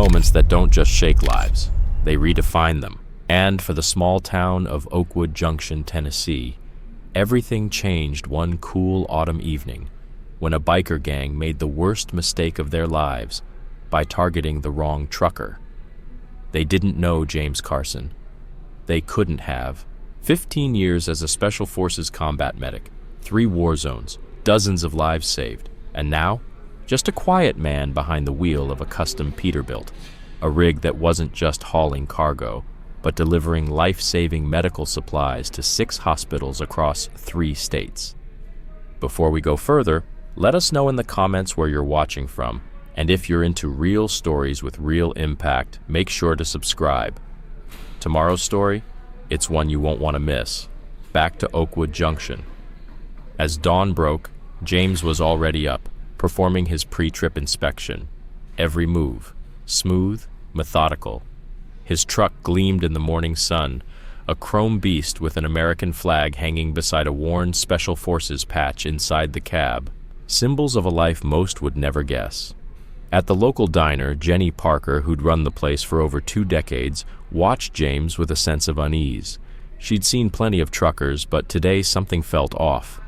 moments that don't just shake lives, they redefine them. And for the small town of Oakwood Junction, Tennessee, everything changed one cool autumn evening when a biker gang made the worst mistake of their lives by targeting the wrong trucker. They didn't know James Carson. They couldn't have. 15 years as a Special Forces combat medic, 3 war zones, dozens of lives saved, and now, just a quiet man behind the wheel of a custom Peterbilt, a rig that wasn't just hauling cargo, but delivering life-saving medical supplies to 6 hospitals across 3 states. Before we go further, let us know in the comments where you're watching from, and if you're into real stories with real impact, make sure to subscribe. Tomorrow's story? It's one you won't want to miss. Back to Oakwood Junction. As dawn broke, James was already up, performing his pre-trip inspection. Every move, smooth, methodical. His truck gleamed in the morning sun, a chrome beast with an American flag hanging beside a worn Special Forces patch inside the cab, symbols of a life most would never guess. At the local diner, Jenny Parker, who'd run the place for over 2 decades, watched James with a sense of unease. She'd seen plenty of truckers, but today something felt off.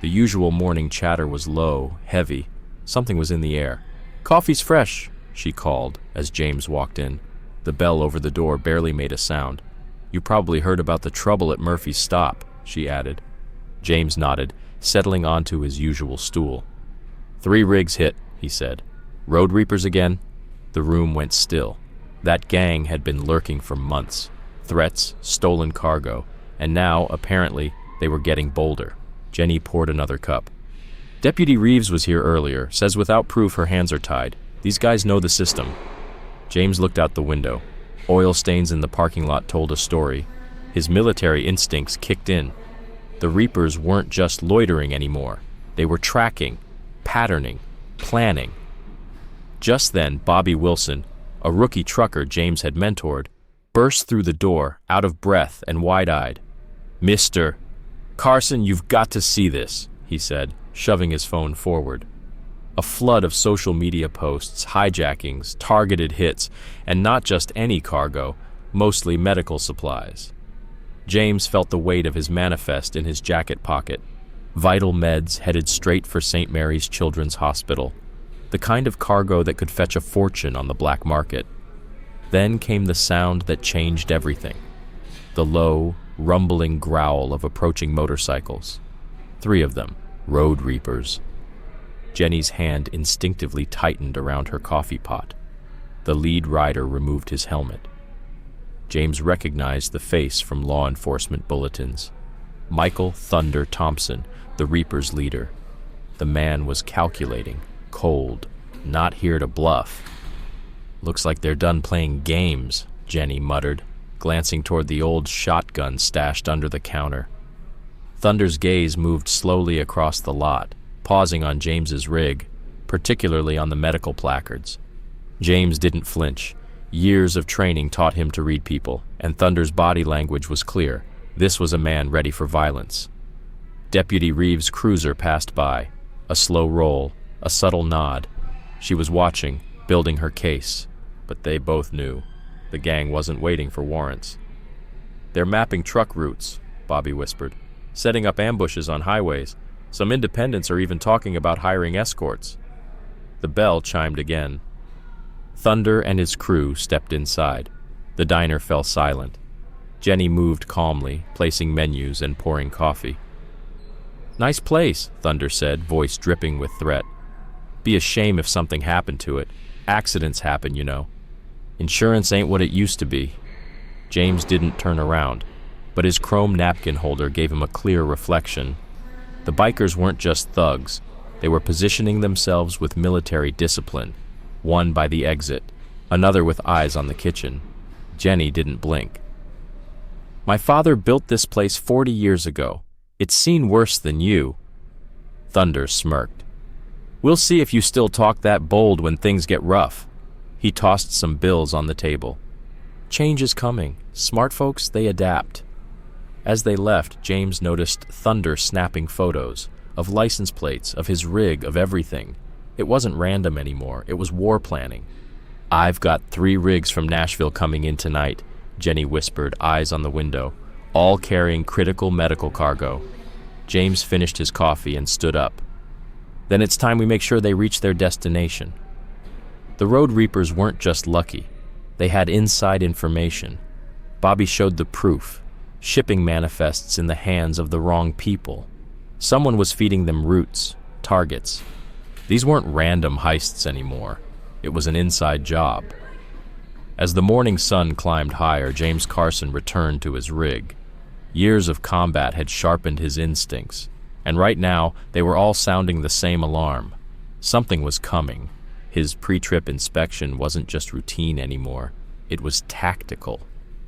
The usual morning chatter was low, heavy. Something was in the air. "Coffee's fresh," she called as James walked in. The bell over the door barely made a sound. "You probably heard about the trouble at Murphy's Stop," she added. James nodded, settling onto his usual stool. "3 rigs hit," he said. "Road Reapers again?" The room went still. That gang had been lurking for months. Threats, stolen cargo, and now, apparently, they were getting bolder. Jenny poured another cup. "Deputy Reeves was here earlier, says without proof her hands are tied. These guys know the system." James looked out the window. Oil stains in the parking lot told a story. His military instincts kicked in. The Reapers weren't just loitering anymore. They were tracking, patterning, planning. Just then, Bobby Wilson, a rookie trucker James had mentored, burst through the door, out of breath and wide-eyed. "Mr. Carson, you've got to see this," he said, shoving his phone forward. A flood of social media posts, hijackings, targeted hits, and not just any cargo, mostly medical supplies. James felt the weight of his manifest in his jacket pocket. Vital meds headed straight for St. Mary's Children's Hospital, the kind of cargo that could fetch a fortune on the black market. Then came the sound that changed everything. The low, rumbling growl of approaching motorcycles. 3 of them, Road Reapers. Jenny's hand instinctively tightened around her coffee pot. The lead rider removed his helmet. James recognized the face from law enforcement bulletins. Michael Thunder Thompson, the Reapers' leader. The man was calculating, cold, not here to bluff. "Looks like they're done playing games," Jenny muttered, glancing toward the old shotgun stashed under the counter. Thunder's gaze moved slowly across the lot, pausing on James's rig, particularly on the medical placards. James didn't flinch. Years of training taught him to read people, and Thunder's body language was clear. This was a man ready for violence. Deputy Reeves' cruiser passed by. A slow roll, a subtle nod. She was watching, building her case, but they both knew. The gang wasn't waiting for warrants. "They're mapping truck routes," Bobby whispered, "setting up ambushes on highways. Some independents are even talking about hiring escorts." The bell chimed again. Thunder and his crew stepped inside. The diner fell silent. Jenny moved calmly, placing menus and pouring coffee. "Nice place," Thunder said, voice dripping with threat. "Be a shame if something happened to it. Accidents happen, you know. Insurance ain't what it used to be." James didn't turn around, but his chrome napkin holder gave him a clear reflection. The bikers weren't just thugs. They were positioning themselves with military discipline, one by the exit, another with eyes on the kitchen. Jenny didn't blink. "My father built this place 40 years ago. It's seen worse than you." Thunder smirked. "We'll see if you still talk that bold when things get rough." He tossed some bills on the table. "Change is coming. Smart folks, they adapt." As they left, James noticed Thunder snapping photos of license plates, of his rig, of everything. It wasn't random anymore. It was war planning. I've got 3 rigs from Nashville coming in tonight, Jenny whispered, eyes on the window, all carrying critical medical cargo. James finished his coffee and stood up. Then it's time we make sure they reach their destination. The Road Reapers weren't just lucky. They had inside information. Bobby showed the proof. Shipping manifests in the hands of the wrong people. Someone was feeding them routes, targets. These weren't random heists anymore. It was an inside job. As the morning sun climbed higher, James Carson returned to his rig. Years of combat had sharpened his instincts, and right now they were all sounding the same alarm. Something was coming. His pre-trip inspection wasn't just routine anymore. It was tactical,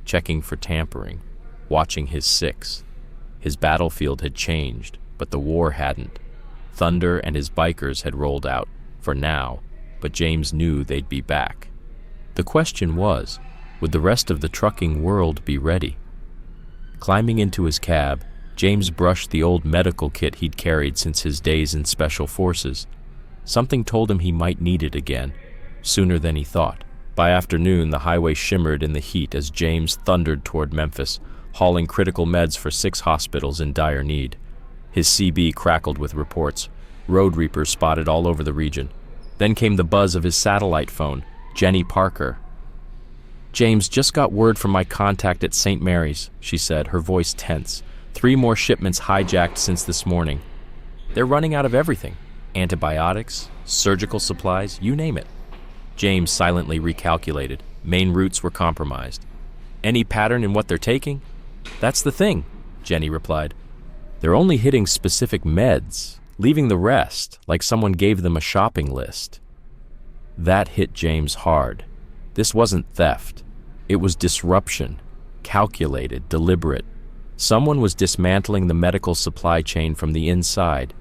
checking for tampering, watching his 6. His battlefield had changed, but the war hadn't. Thunder and his bikers had rolled out, for now, but James knew they'd be back. The question was, would the rest of the trucking world be ready? Climbing into his cab, James brushed the old medical kit he'd carried since his days in Special Forces. Something told him he might need it again, sooner than he thought. By afternoon, the highway shimmered in the heat as James thundered toward Memphis, hauling critical meds for 6 hospitals in dire need. His CB crackled with reports. Road Reapers spotted all over the region. Then came the buzz of his satellite phone, Jenny Parker. "James, just got word from my contact at St. Mary's," she said, her voice tense. 3 more shipments hijacked since this morning. They're running out of everything. Antibiotics, surgical supplies, you name it. James silently recalculated. Main routes were compromised. Any pattern in what they're taking? That's the thing, Jenny replied. They're only hitting specific meds, leaving the rest, like someone gave them a shopping list. That hit James hard. This wasn't theft. It was disruption, calculated, deliberate. Someone was dismantling the medical supply chain from the inside.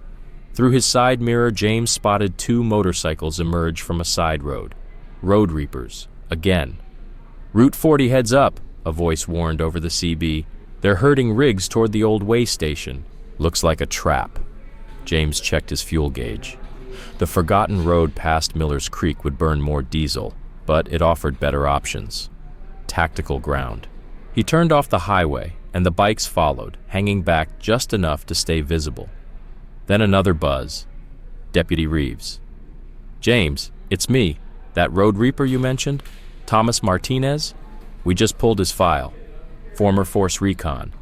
Through his side mirror, James spotted 2 motorcycles emerge from a side road. Road Reapers, again. "Route 40 heads up," a voice warned over the CB. "They're herding rigs toward the old way station. Looks like a trap." James checked his fuel gauge. The forgotten road past Miller's Creek would burn more diesel, but it offered better options. Tactical ground. He turned off the highway, and the bikes followed, hanging back just enough to stay visible. Then another buzz. Deputy Reeves. "James, it's me. That Road Reaper you mentioned? Thomas Martinez? We just pulled his file. Former Force Recon.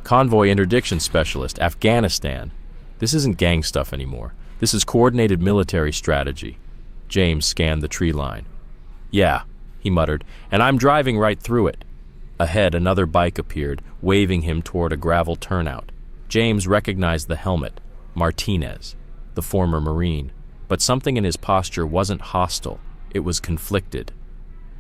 Convoy Interdiction Specialist, Afghanistan. This isn't gang stuff anymore. This is coordinated military strategy." James scanned the tree line. "Yeah," he muttered, "and I'm driving right through it." Ahead, another bike appeared, waving him toward a gravel turnout. James recognized the helmet. Martinez, the former Marine. But something in his posture wasn't hostile. It was conflicted.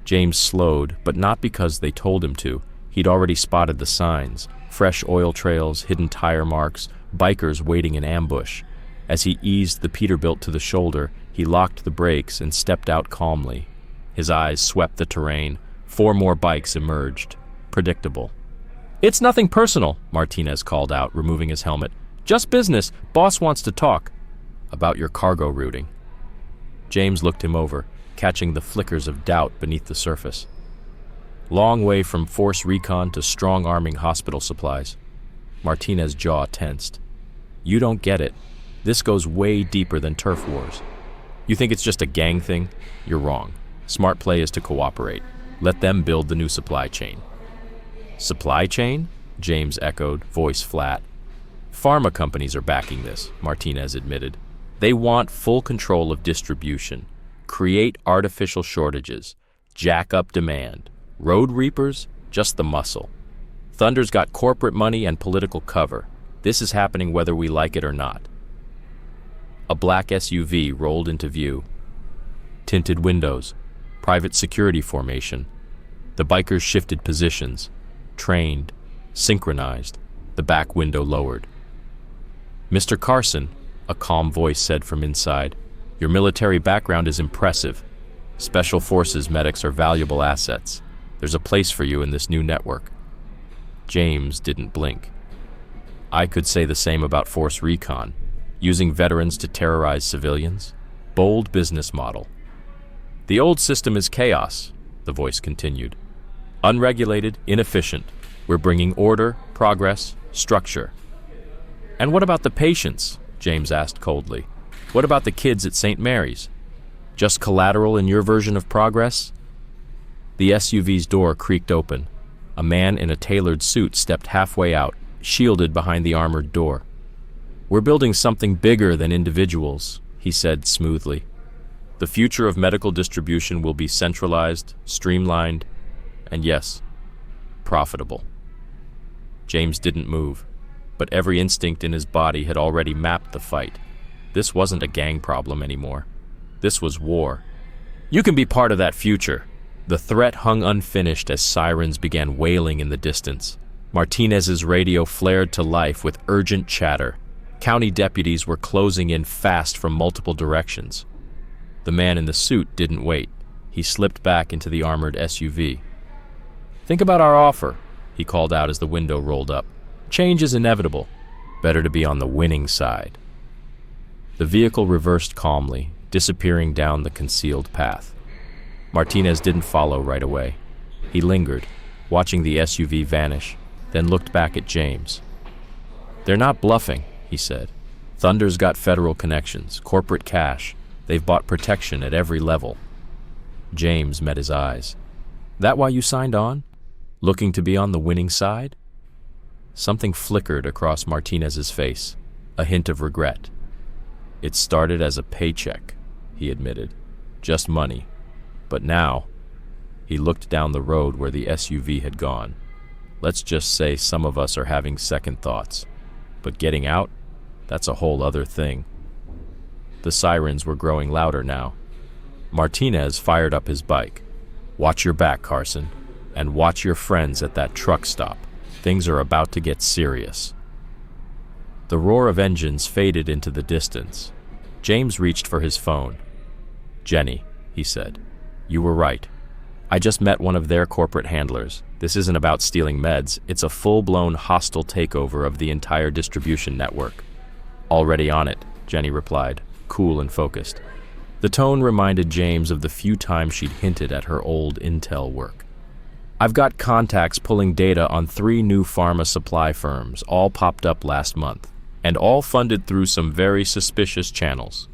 James slowed, but not because they told him to. He'd already spotted the signs. Fresh oil trails, hidden tire marks, bikers waiting in ambush. As he eased the Peterbilt to the shoulder, he locked the brakes and stepped out calmly. His eyes swept the terrain. 4 more bikes emerged. Predictable. "It's nothing personal," Martinez called out, removing his helmet. "Just business. Boss wants to talk." "About your cargo routing." James looked him over, catching the flickers of doubt beneath the surface. "Long way from Force Recon to strong-arming hospital supplies." Martinez's jaw tensed. "You don't get it. This goes way deeper than turf wars. You think it's just a gang thing? You're wrong. Smart play is to cooperate. Let them build the new supply chain." "Supply chain?" James echoed, voice flat. "Pharma companies are backing this," Martinez admitted. "They want full control of distribution, create artificial shortages, jack up demand. Road Reapers, just the muscle. Thunder's got corporate money and political cover. This is happening whether we like it or not." A black SUV rolled into view. Tinted windows, private security formation. The bikers shifted positions, trained, synchronized, the back window lowered. "Mr. Carson," a calm voice said from inside, "your military background is impressive. Special Forces medics are valuable assets. There's a place for you in this new network." James didn't blink. "I could say the same about Force Recon, using veterans to terrorize civilians. Bold business model." The old system is chaos, the voice continued. Unregulated, inefficient. We're bringing order, progress, structure. And what about the patients? James asked coldly. What about the kids at St. Mary's? Just collateral in your version of progress? The SUV's door creaked open. A man in a tailored suit stepped halfway out, shielded behind the armored door. We're building something bigger than individuals, he said smoothly. The future of medical distribution will be centralized, streamlined, and yes, profitable. James didn't move, but every instinct in his body had already mapped the fight. This wasn't a gang problem anymore. This was war. You can be part of that future. The threat hung unfinished as sirens began wailing in the distance. Martinez's radio flared to life with urgent chatter. County deputies were closing in fast from multiple directions. The man in the suit didn't wait. He slipped back into the armored SUV. Think about our offer, he called out as the window rolled up. Change is inevitable. Better to be on the winning side. The vehicle reversed calmly, disappearing down the concealed path. Martinez didn't follow right away. He lingered, watching the SUV vanish, then looked back at James. They're not bluffing, he said. Thunder's got federal connections, corporate cash. They've bought protection at every level. James met his eyes. That why you signed on? Looking to be on the winning side? Something flickered across Martinez's face, a hint of regret. It started as a paycheck, he admitted. Just money. But now, he looked down the road where the SUV had gone. Let's just say some of us are having second thoughts. But getting out? That's a whole other thing. The sirens were growing louder now. Martinez fired up his bike. Watch your back, Carson. And watch your friends at that truck stop. Things are about to get serious. The roar of engines faded into the distance. James reached for his phone. Jenny, he said, you were right. I just met one of their corporate handlers. This isn't about stealing meds. It's a full-blown hostile takeover of the entire distribution network. Already on it, Jenny replied, cool and focused. The tone reminded James of the few times she'd hinted at her old intel work. I've got contacts pulling data on 3 new pharma supply firms, all popped up last month, and all funded through some very suspicious channels.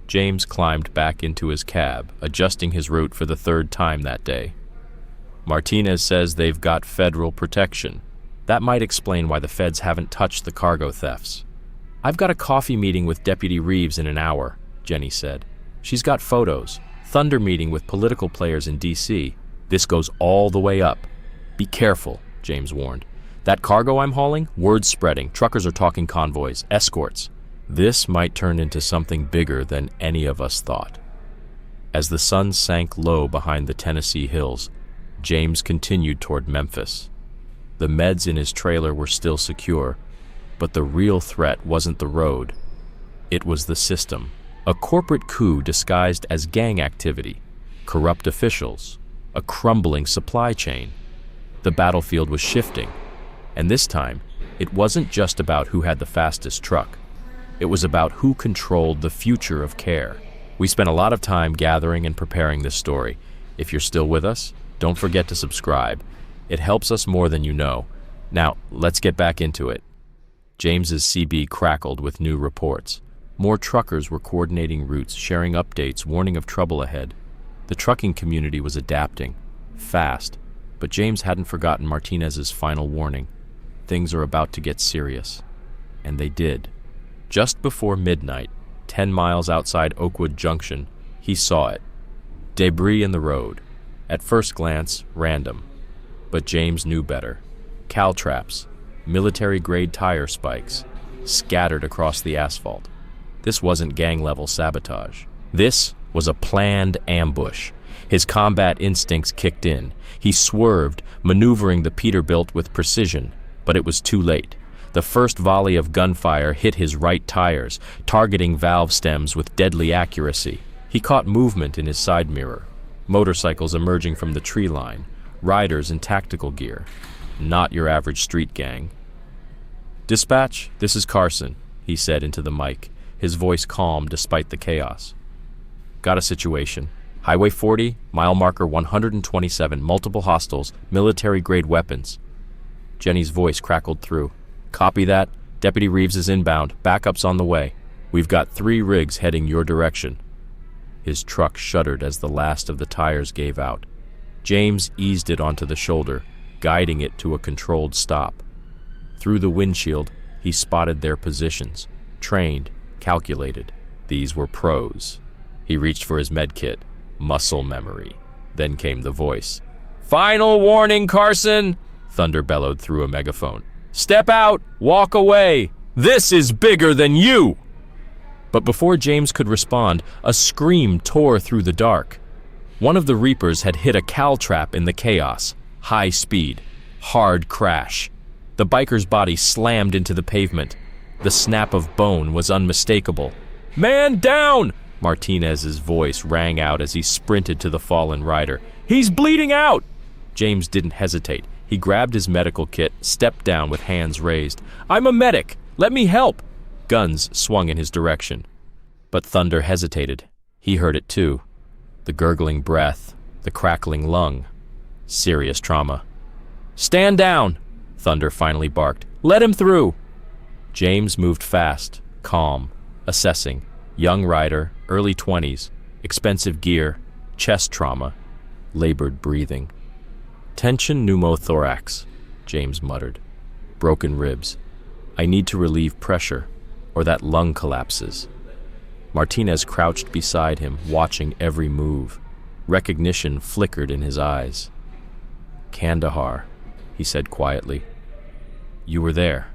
James climbed back into his cab, adjusting his route for the 3rd time that day. Martinez says they've got federal protection. That might explain why the feds haven't touched the cargo thefts. I've got a coffee meeting with Deputy Reeves in an hour, Jenny said. She's got photos. Thunder meeting with political players in D.C. This goes all the way up. Be careful, James warned. That cargo I'm hauling, word's spreading. Truckers are talking convoys, escorts. This might turn into something bigger than any of us thought. As the sun sank low behind the Tennessee hills, James continued toward Memphis. The meds in his trailer were still secure, but the real threat wasn't the road. It was the system. A corporate coup disguised as gang activity, corrupt officials, a crumbling supply chain. The battlefield was shifting, and this time, it wasn't just about who had the fastest truck. It was about who controlled the future of care. We spent a lot of time gathering and preparing this story. If you're still with us, don't forget to subscribe. It helps us more than you know. Now, let's get back into it. James's CB crackled with new reports. More truckers were coordinating routes, sharing updates, warning of trouble ahead. The trucking community was adapting, fast, but James hadn't forgotten Martinez's final warning. Things are about to get serious. And they did. Just before midnight, 10 miles outside Oakwood Junction, he saw it. Debris in the road. At first glance, random. But James knew better. Caltraps, military-grade tire spikes, scattered across the asphalt. This wasn't gang-level sabotage. This was a planned ambush. His combat instincts kicked in. He swerved, maneuvering the Peterbilt with precision, but it was too late. The first volley of gunfire hit his right tires, targeting valve stems with deadly accuracy. He caught movement in his side mirror. Motorcycles emerging from the tree line, riders in tactical gear. Not your average street gang. "Dispatch, this is Carson," he said into the mic, his voice calm despite the chaos. "Got a situation. Highway 40, mile marker 127, multiple hostiles, military-grade weapons. Jenny's voice crackled through. Copy that. Deputy Reeves is inbound. Backup's on the way. We've got 3 rigs heading your direction. His truck shuddered as the last of the tires gave out. James eased it onto the shoulder, guiding it to a controlled stop. Through the windshield, he spotted their positions. Trained, calculated. These were pros. He reached for his med kit. Muscle memory. Then came the voice. Final warning, Carson! Thunder bellowed through a megaphone. Step out! Walk away! This is bigger than you! But before James could respond, a scream tore through the dark. One of the Reapers had hit a caltrap in the chaos. High speed. Hard crash. The biker's body slammed into the pavement. The snap of bone was unmistakable. Man down! Martinez's voice rang out as he sprinted to the fallen rider. He's bleeding out! James didn't hesitate. He grabbed his medical kit, stepped down with hands raised. I'm a medic! Let me help! Guns swung in his direction. But Thunder hesitated. He heard it too. The gurgling breath, the crackling lung. Serious trauma. Stand down! Thunder finally barked. Let him through! James moved fast, calm, assessing. Young rider, early 20s, expensive gear, chest trauma, labored breathing. Tension pneumothorax, James muttered. Broken ribs. I need to relieve pressure, or that lung collapses. Martinez crouched beside him, watching every move. Recognition flickered in his eyes. Kandahar, he said quietly. You were there.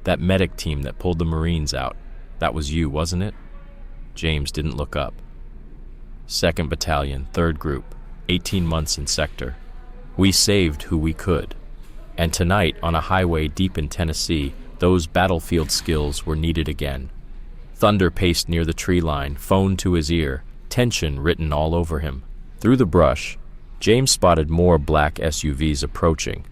That medic team that pulled the Marines out. That was you, wasn't it? James didn't look up. 2nd Battalion, 3rd Group, 18 months in sector. We saved who we could. And tonight, on a highway deep in Tennessee, those battlefield skills were needed again. Thunder paced near the tree line, phone to his ear, tension written all over him. Through the brush, James spotted more black SUVs approaching.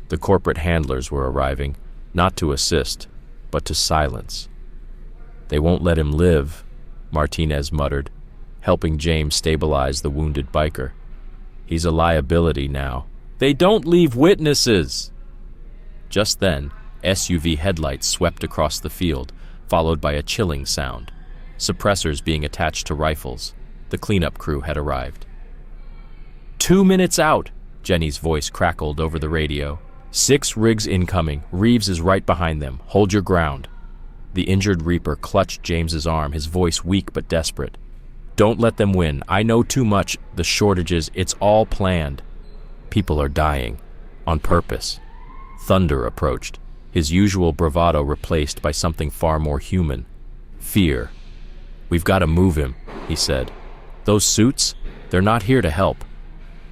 The corporate handlers were arriving, not to assist, but to silence. They won't let him live, Martinez muttered, helping James stabilize the wounded biker. He's a liability now. They don't leave witnesses! Just then, SUV headlights swept across the field, followed by a chilling sound. Suppressors being attached to rifles. The cleanup crew had arrived. 2 minutes out, Jenny's voice crackled over the radio. 6 rigs incoming. Reeves is right behind them. Hold your ground. The injured Reaper clutched James's arm, his voice weak but desperate. Don't let them win. I know too much. The shortages, it's all planned. People are dying. On purpose. Thunder approached, his usual bravado replaced by something far more human. Fear. We've got to move him, he said. Those suits, they're not here to help.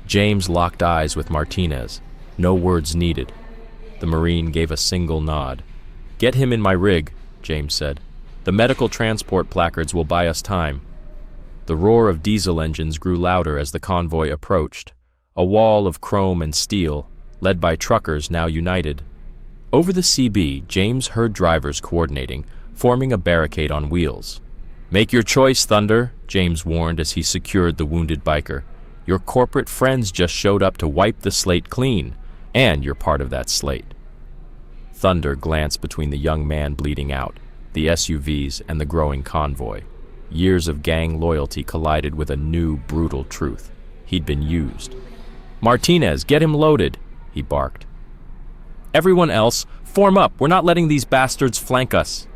James locked eyes with Martinez. No words needed. The Marine gave a single nod. Get him in my rig, James said. The medical transport placards will buy us time. The roar of diesel engines grew louder as the convoy approached. A wall of chrome and steel, led by truckers now united. Over the CB, James heard drivers coordinating, forming a barricade on wheels. Make your choice, Thunder, James warned as he secured the wounded biker. Your corporate friends just showed up to wipe the slate clean, and you're part of that slate. Thunder glanced between the young man bleeding out, the SUVs, and the growing convoy. Years of gang loyalty collided with a new, brutal truth. He'd been used. Martinez, get him loaded, he barked. Everyone else, form up. We're not letting these bastards flank us.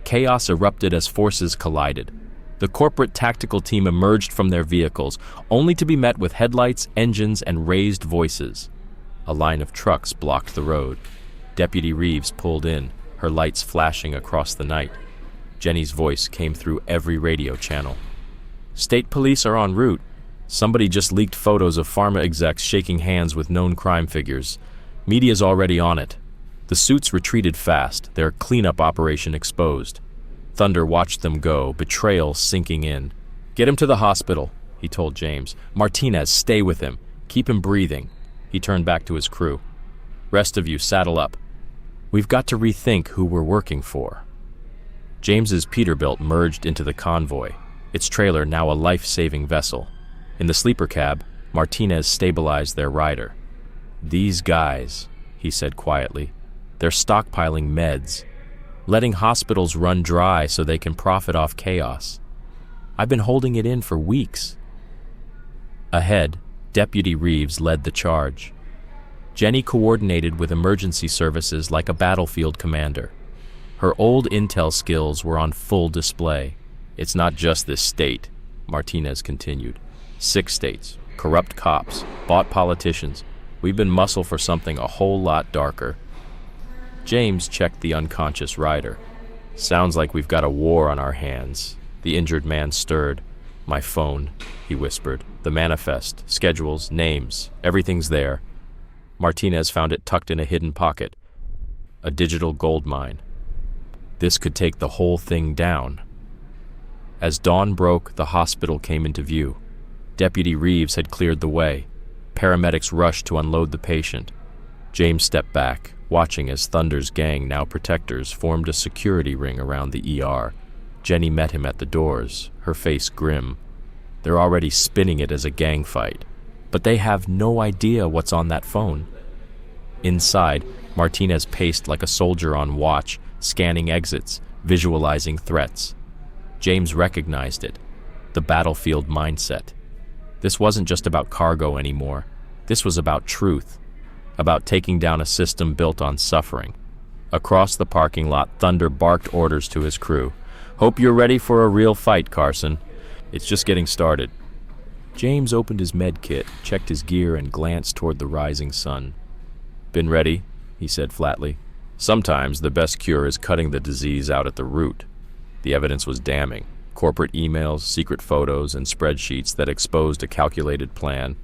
Chaos erupted as forces collided. The corporate tactical team emerged from their vehicles, only to be met with headlights, engines, and raised voices. A line of trucks blocked the road. Deputy Reeves pulled in, her lights flashing across the night. Jenny's voice came through every radio channel. State police are en route. Somebody just leaked photos of pharma execs shaking hands with known crime figures. Media's already on it. The suits retreated fast, their cleanup operation exposed. Thunder watched them go, betrayal sinking in. Get him to the hospital, he told James. Martinez, stay with him. Keep him breathing. He turned back to his crew. Rest of you, saddle up. We've got to rethink who we're working for. James's Peterbilt merged into the convoy, its trailer now a life-saving vessel. In the sleeper cab, Martinez stabilized their rider. "These guys," he said quietly, "they're stockpiling meds, letting hospitals run dry so they can profit off chaos. I've been holding it in for weeks." Ahead, Deputy Reeves led the charge. Jenny coordinated with emergency services like a battlefield commander. Her old intel skills were on full display. "It's not just this state," Martinez continued. 6 states, corrupt cops, bought politicians. We've been muscle for something a whole lot darker." James checked the unconscious rider. "Sounds like we've got a war on our hands." The injured man stirred. "My phone," he whispered. "The manifest, schedules, names, everything's there." Martinez found it tucked in a hidden pocket. A digital gold mine. This could take the whole thing down. As dawn broke, the hospital came into view. Deputy Reeves had cleared the way. Paramedics rushed to unload the patient. James stepped back, watching as Thunder's gang, now protectors, formed a security ring around the ER. Jenny met him at the doors, her face grim. They're already spinning it as a gang fight, but they have no idea what's on that phone. Inside, Martinez paced like a soldier on watch, scanning exits, visualizing threats. James recognized it, the battlefield mindset. This wasn't just about cargo anymore. This was about truth, about taking down a system built on suffering. Across the parking lot, Thunder barked orders to his crew. "Hope you're ready for a real fight, Carson. It's just getting started." James opened his med kit, checked his gear, and glanced toward the rising sun. "Been ready," he said flatly. "Sometimes the best cure is cutting the disease out at the root." The evidence was damning. Corporate emails, secret photos, and spreadsheets that exposed a calculated plan,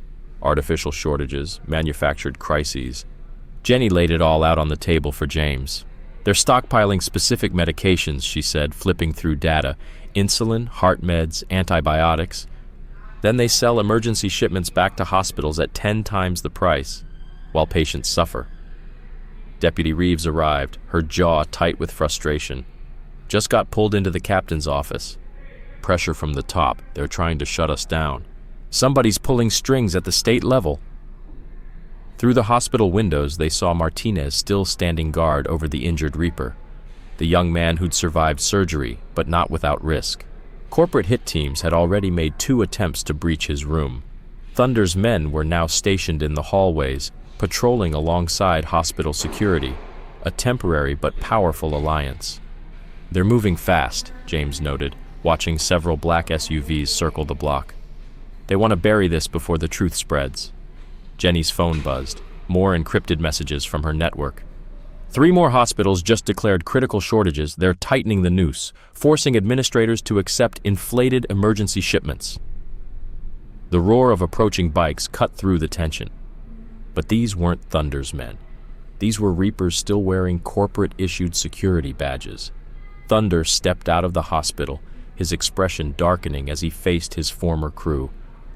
artificial shortages, manufactured crises. Jenny laid it all out on the table for James. "They're stockpiling specific medications," she said, flipping through data. "Insulin, heart meds, antibiotics. Then they sell emergency shipments back to hospitals at 10 times the price, while patients suffer." Deputy Reeves arrived, her jaw tight with frustration. "Just got pulled into the captain's office. Pressure from the top. They're trying to shut us down. Somebody's pulling strings at the state level." Through the hospital windows, they saw Martinez still standing guard over the injured Reaper, the young man who'd survived surgery, but not without risk. Corporate hit teams had already made 2 attempts to breach his room. Thunder's men were now stationed in the hallways, patrolling alongside hospital security, a temporary but powerful alliance. "They're moving fast," James noted, watching several black SUVs circle the block. "They want to bury this before the truth spreads." Jenny's phone buzzed, more encrypted messages from her network. 3 more hospitals just declared critical shortages. They're tightening the noose, forcing administrators to accept inflated emergency shipments. The roar of approaching bikes cut through the tension. But these weren't Thunder's men. These were Reapers still wearing corporate-issued security badges. Thunder stepped out of the hospital, his expression darkening as he faced his former crew.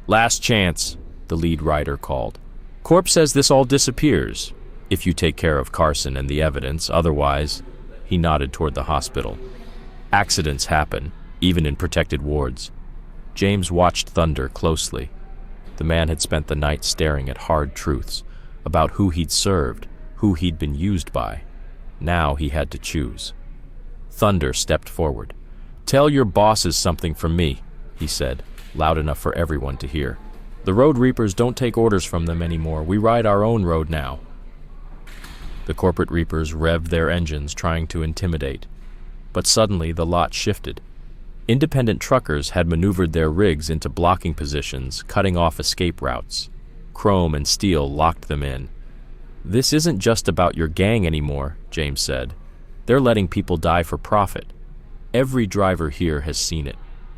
"Last chance," the lead rider called. "Corp says this all disappears, if you take care of Carson and the evidence. Otherwise," he nodded toward the hospital. "Accidents happen, even in protected wards." James watched Thunder closely. The man had spent the night staring at hard truths about who he'd served, who he'd been used by. Now he had to choose. Thunder stepped forward. "Tell your bosses something from me," he said, loud enough for everyone to hear. "The Road Reapers don't take orders from them anymore. We ride our own road now." The corporate Reapers revved their engines, trying to intimidate. But suddenly the lot shifted. Independent truckers had maneuvered their rigs into blocking positions, cutting off escape routes. Chrome and steel locked them in. "This isn't just about your gang anymore," James said. "They're letting people die for profit. Every driver here has seen it.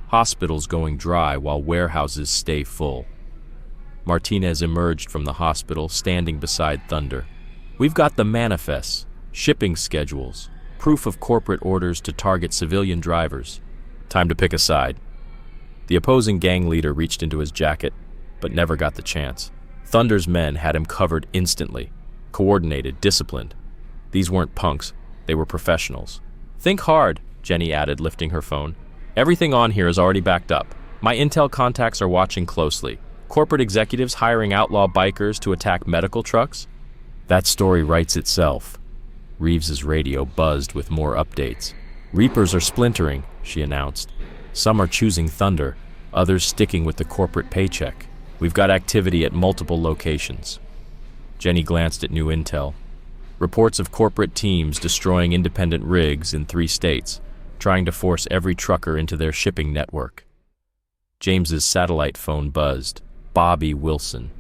Hospitals going dry while warehouses stay full." Martinez emerged from the hospital, standing beside Thunder. "We've got the manifests, shipping schedules, proof of corporate orders to target civilian drivers. Time to pick a side." The opposing gang leader reached into his jacket, but never got the chance. Thunder's men had him covered instantly, coordinated, disciplined. These weren't punks, they were professionals. "Think hard," Jenny added, lifting her phone. "Everything on here is already backed up. My intel contacts are watching closely. Corporate executives hiring outlaw bikers to attack medical trucks? That story writes itself. Reeves's radio buzzed with more updates. Reapers are splintering, she announced. Some are choosing Thunder, others sticking with the corporate paycheck. We've got activity at multiple locations. Jenny glanced at new intel. Reports of corporate teams destroying independent rigs in 3 states, trying to force every trucker into their shipping network. James's satellite phone buzzed. Bobby Wilson.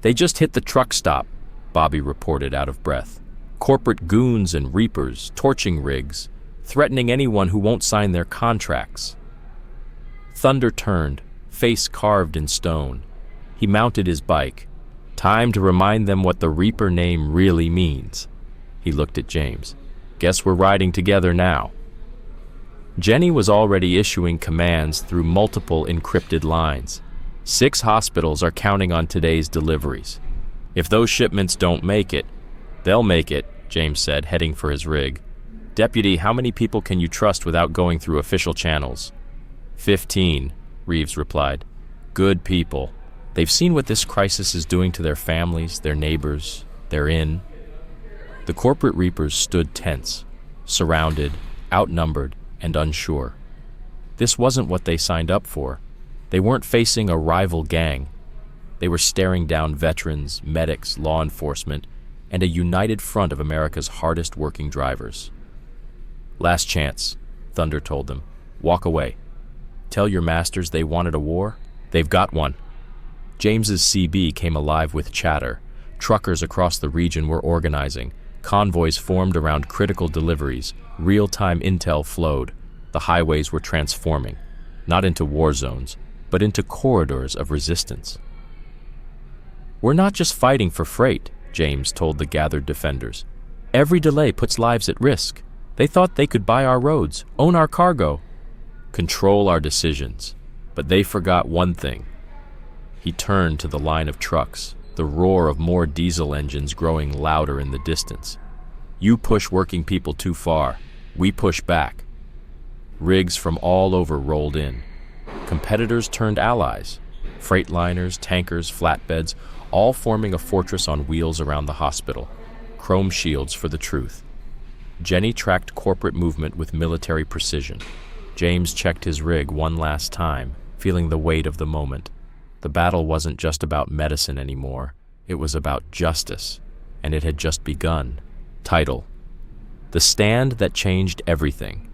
They just hit the truck stop, Bobby reported out of breath. Corporate goons and reapers, torching rigs, threatening anyone who won't sign their contracts. Thunder turned, face carved in stone. He mounted his bike. Time to remind them what the Reaper name really means. He looked at James. Guess we're riding together now. Jenny was already issuing commands through multiple encrypted lines. 6 hospitals are counting on today's deliveries. If those shipments don't make it, they'll make it, James said, heading for his rig. Deputy, how many people can you trust without going through official channels? 15, Reeves replied. Good people. They've seen what this crisis is doing to their families, their neighbors, their inn. The corporate reapers stood tense, surrounded, outnumbered, and unsure. This wasn't what they signed up for. They weren't facing a rival gang. They were staring down veterans, medics, law enforcement, and a united front of America's hardest working drivers. Last chance, Thunder told them. Walk away. Tell your masters they wanted a war? They've got one. James's CB came alive with chatter. Truckers across the region were organizing. Convoys formed around critical deliveries. Real-time intel flowed. The highways were transforming, not into war zones, but into corridors of resistance. We're not just fighting for freight, James told the gathered defenders. Every delay puts lives at risk. They thought they could buy our roads, own our cargo, control our decisions. But they forgot one thing. He turned to the line of trucks, the roar of more diesel engines growing louder in the distance. You push working people too far. We push back. Rigs from all over rolled in. Competitors turned allies. Freightliners, tankers, flatbeds, all forming a fortress on wheels around the hospital. Chrome shields for the truth. Jenny tracked corporate movement with military precision. James checked his rig one last time, feeling the weight of the moment. The battle wasn't just about medicine anymore. It was about justice, and it had just begun. Title: The Stand That Changed Everything.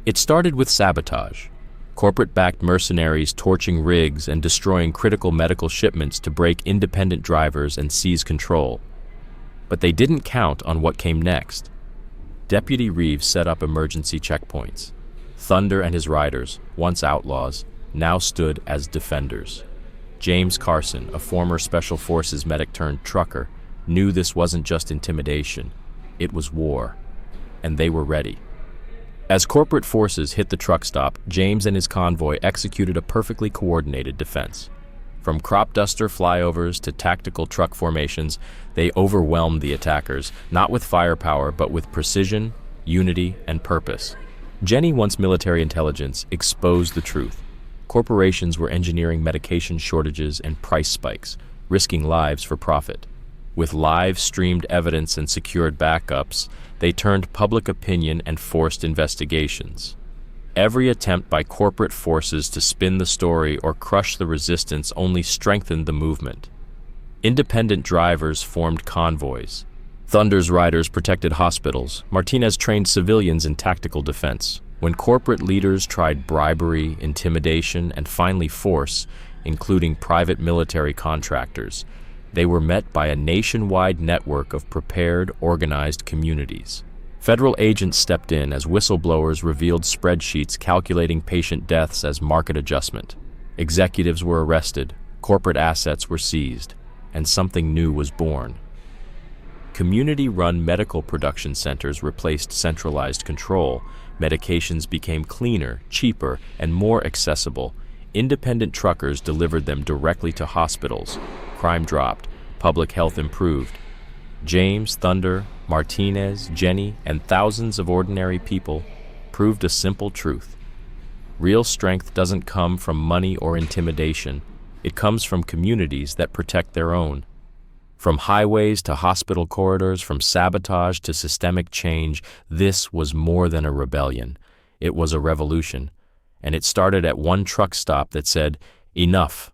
It started with sabotage. Corporate-backed mercenaries torching rigs and destroying critical medical shipments to break independent drivers and seize control. But they didn't count on what came next. Deputy Reeves set up emergency checkpoints. Thunder and his riders, once outlaws, now stood as defenders. James Carson, a former Special Forces medic-turned-trucker, knew this wasn't just intimidation. It was war. And they were ready. As corporate forces hit the truck stop, James and his convoy executed a perfectly coordinated defense. From crop duster flyovers to tactical truck formations, they overwhelmed the attackers, not with firepower, but with precision, unity, and purpose. Jenny, once military intelligence, exposed the truth. Corporations were engineering medication shortages and price spikes, risking lives for profit. With live-streamed evidence and secured backups, they turned public opinion and forced investigations. Every attempt by corporate forces to spin the story or crush the resistance only strengthened the movement. Independent drivers formed convoys. Thunder's riders protected hospitals. Martinez trained civilians in tactical defense. When corporate leaders tried bribery, intimidation, and finally force, including private military contractors, they were met by a nationwide network of prepared, organized communities. Federal agents stepped in as whistleblowers revealed spreadsheets calculating patient deaths as market adjustment. Executives were arrested, corporate assets were seized, and something new was born. Community-run medical production centers replaced centralized control. Medications became cleaner, cheaper, and more accessible. Independent truckers delivered them directly to hospitals. Crime dropped. Public health improved. James, Thunder, Martinez, Jenny, and thousands of ordinary people proved a simple truth. Real strength doesn't come from money or intimidation. It comes from communities that protect their own. From highways to hospital corridors, from sabotage to systemic change, this was more than a rebellion. It was a revolution. And it started at one truck stop that said, "Enough.